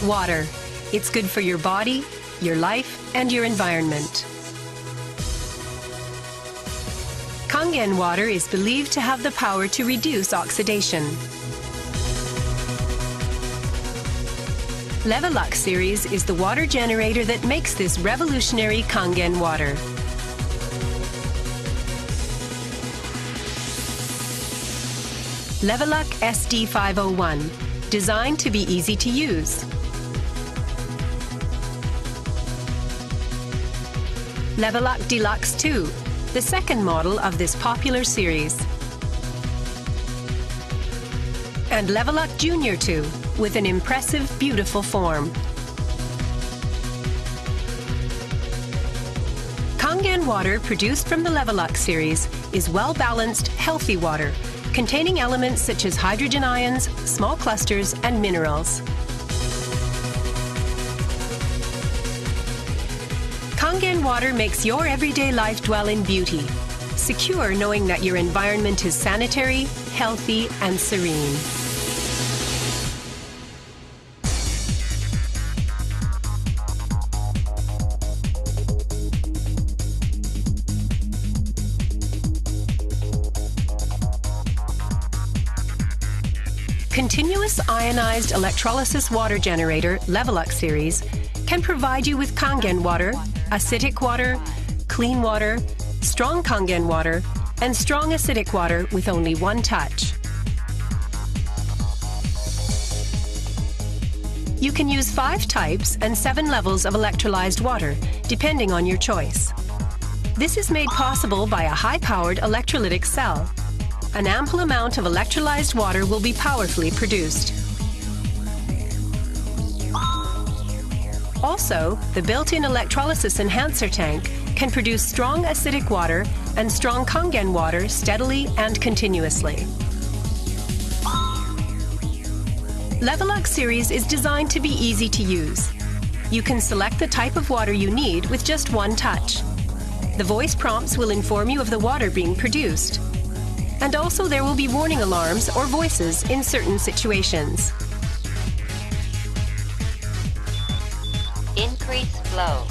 Water. It's good for your body, your life, and your environment. Kangen water is believed to have the power to reduce oxidation. Levelux series is the water generator that makes this revolutionary Kangen water. Levelux SD501, designed to be easy to use. Levelux Deluxe 2, the second model of this popular series. And Levelux Junior 2, with an impressive, beautiful form. Kangen water produced from the Levelux series is well-balanced, healthy water, containing elements such as hydrogen ions, small clusters, and minerals. Kangen water makes your everyday life dwell in beauty, secure knowing that your environment is sanitary, healthy, and serene. Continuous ionized electrolysis water generator Levelux series can provide you with Kangen water, acidic water, clean water, strong Kangen water, and strong acidic water with only one touch. You can use 5 types and 7 levels of electrolyzed water, depending on your choice. This is made possible by a high-powered electrolytic cell. An ample amount of electrolyzed water will be powerfully produced. Also, the built-in electrolysis enhancer tank can produce strong acidic water and strong Kangen water steadily and continuously. Levelux series is designed to be easy to use. You can select the type of water you need with just one touch. The voice prompts will inform you of the water being produced. And also there will be warning alarms or voices in certain situations. Increase flow.